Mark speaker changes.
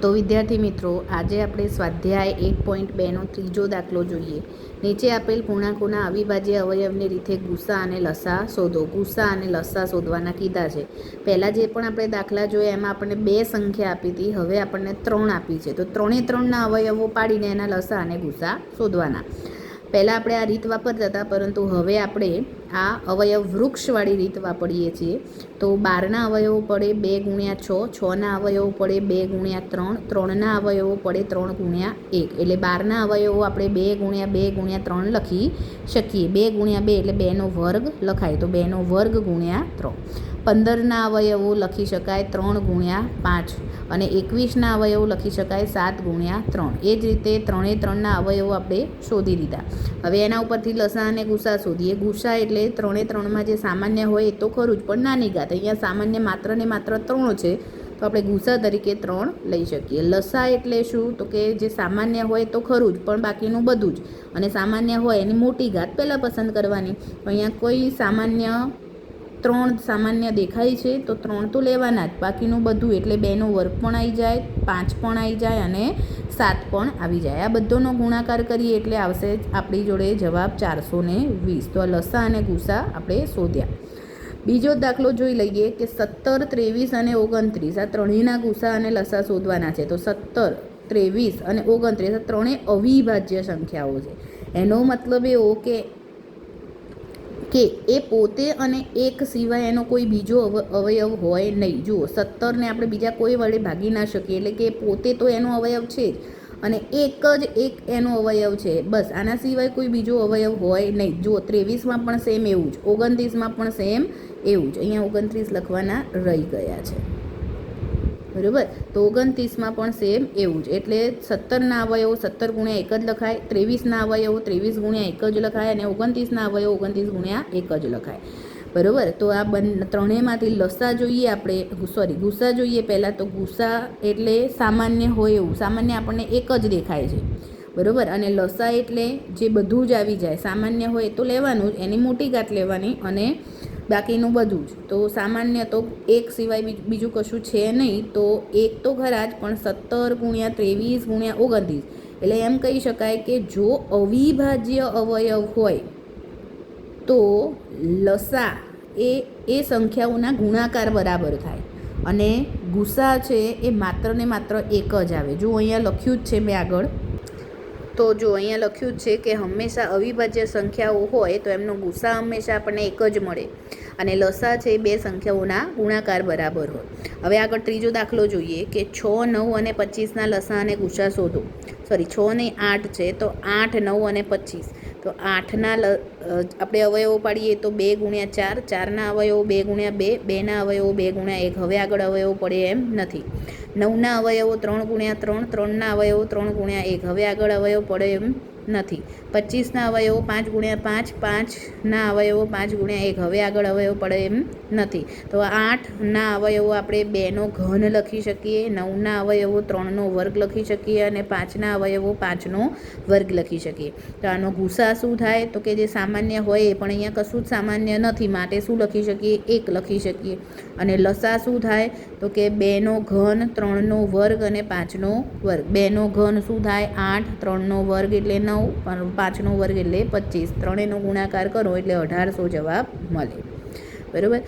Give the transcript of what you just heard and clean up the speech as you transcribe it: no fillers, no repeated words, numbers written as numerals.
Speaker 1: તો વિદ્યાર્થી મિત્રો, આજે આપણે સ્વાધ્યાય 1.2નો ત્રીજો દાખલો જોઈએ. નીચે આપેલ પૂર્ણાંકોના અવિભાજ્ય અવયવની રીતે ગુસા અને લસા શોધો. ગુસા અને લસા શોધવાના કીધા છે. પહેલાં જે પણ આપણે દાખલા જોયા એમાં આપણને 2 સંખ્યા આપી હતી, હવે આપણને 3 આપી છે. તો 3 અવયવો પાડીને એના લસા અને ગુસા શોધવાના. પહેલાં આપણે આ રીત વાપરતા હતા, પરંતુ હવે આપણે આ અવયવ વૃક્ષવાળી રીત વાપરીએ છીએ. તો 12ના અવયવો પડે 2 × 6, 6ના અવયવો પડે 2 × 3, 3ના અવયવો પડે 3 × 1. એટલે 12ના અવયવો આપણે 2 × 2 × 3 લખી શકીએ. 2 × 2 એટલે 2નો વર્ગ લખાય, તો 2નો વર્ગ × 3. 15ના અવયવો લખી શકાય 3 × 5, અને 21ના અવયવો લખી શકાય 7 × 3. એ જ રીતે 3ના અવયવો આપણે શોધી દીધા. હવે એના ઉપરથી લસા અને ગુસા શોધીએ. ગુસા એટલે 3માં જે સામાન્ય હોય એ તો ખરું જ, પણ નાની ઘાત. અહીંયા સામાન્ય માત્ર ને માત્ર 3 છે, તો આપણે ગુસા તરીકે 3 લઈ શકીએ. લસા એટલે શું? તો કે જે સામાન્ય હોય તો ખરું જ, પણ બાકીનું બધું જ. અને સામાન્ય હોય એની મોટી ઘાત પહેલાં પસંદ કરવાની. તો અહીંયા કોઈ સામાન્ય 3 સામાન્ય દેખાય છે, તો 3 તો લેવાના જ, બાકીનું બધું. એટલે 2નો વર્ગ પણ આવી જાય, 5 પણ આવી જાય અને 7 પણ આવી જાય. આ બધોનો ગુણાકાર કરીએ એટલે આવશે આપણી જોડે જવાબ 420. તો લસા અને ગુસા આપણે શોધ્યા. બીજો દાખલો જોઈ લઈએ કે 17, 23 અને 29 આ ત્રણેયના ગુસા અને લસા શોધવાના છે. તો 17, 23 અને 29 આ ત્રણેય અવિભાજ્ય સંખ્યાઓ છે. એનો મતલબ એવો કે એ પોતે અને એક સિવાય એનો કોઈ બીજો અવયવ હોય નહીં. જુઓ, 17ને આપણે બીજા કોઈ વડે ભાગી ના શકીએ, એટલે કે પોતે તો એનો અવયવ છે જ, અને એક એનો અવયવ છે, બસ. આના સિવાય કોઈ બીજો અવયવ હોય નહીં. જુઓ, 23માં પણ સેમ એવું જ, 29માં પણ સેમ એવું જ. અહીંયા 29 લખવાના રહી ગયા છે, બરાબર. તો 29માં પણ સેમ એવું જ. એટલે 17ના અવયવો 17 × 1 જ લખાય, 23ના અવયવો 23 × 1 જ લખાય, અને 29ના અવયવો 29 × 1 જ લખાય, બરાબર. તો આ ત્રણેયમાંથી લસા જોઈએ આપણે, ગુસા જોઈએ પહેલાં. તો ગુસા એટલે સામાન્ય હોય એવું, સામાન્ય આપણને એક જ દેખાય છે, બરાબર. અને લસા એટલે જે બધું જ આવી જાય, સામાન્ય હોય તો લેવાનું જ, એની મોટી ઘાત લેવાની, અને બાકીનું બધું જ. તો સામાન્ય તો એક સિવાય બીજું કશું છે નહીં, તો એક તો ખરા જ, પણ 17 × 23 × 29 એટલે એમ કહી શકાય કે જો અવિભાજ્ય અવયવ હોય તો લસા એ સંખ્યાઓના ગુણાકાર બરાબર થાય, અને ગુસા છે એ માત્ર ને માત્ર એક જ આવે. જો અહીંયા લખ્યું જ છે મેં આગળ, તો જો અહીંયા લખ્યું જ છે કે હંમેશા અવિભાજ્ય સંખ્યાઓ હોય તો એમનો ગુસા હંમેશા આપણને એક જ મળે, અને લસા છે 2 સંખ્યાઓના ગુણાકાર બરાબર હોય. હવે આગળ ત્રીજો દાખલો જોઈએ કે 6, 9 અને 25ના લસા અને ગુસા શોધો. 6 ને 8 છે, તો 8, 9 અને 25. તો 8ના આપણે અવયવો પાડીએ તો 2 × 4, 4ના અવયવો 2 × 2, 2ના અવયવો 2 × 1. હવે આગળ અવયવો પડે એમ નથી. 9ના અવયવો 3 × 3, 3ના અવયવો 3 × 1. હવે આગળ અવયવ પડે એમ નથી. 25ના અવયવો 5 × 5, 5ના અવયવો 5 × 1. હવે આગળ અવયવ પડે એમ નથી. તો 8ના અવયવો આપણે 2નો ઘન લખી શકીએ, 9ના અવયવો 3નો વર્ગ લખી શકીએ, અને 5ના અવયવો 5નો વર્ગ લખી શકીએ. તો આનો ગુસા શું થાય? તો કે જે સામાન્ય હોય, પણ અહીંયા કશું જ સામાન્ય નથી, માટે શું લખી શકીએ? 1 લખી શકીએ. અને લસા શું થાય? તો કે 2નો ઘન, 3નો વર્ગ અને 5નો વર્ગ. 2નો ઘન શું થાય? 8, 3નો વર્ગ એટલે 9, 5નો વર્ગ એટલે 25. ત્રણેયનો ગુણાકાર કરો એટલે 1800 જવાબ મળે, બરાબર.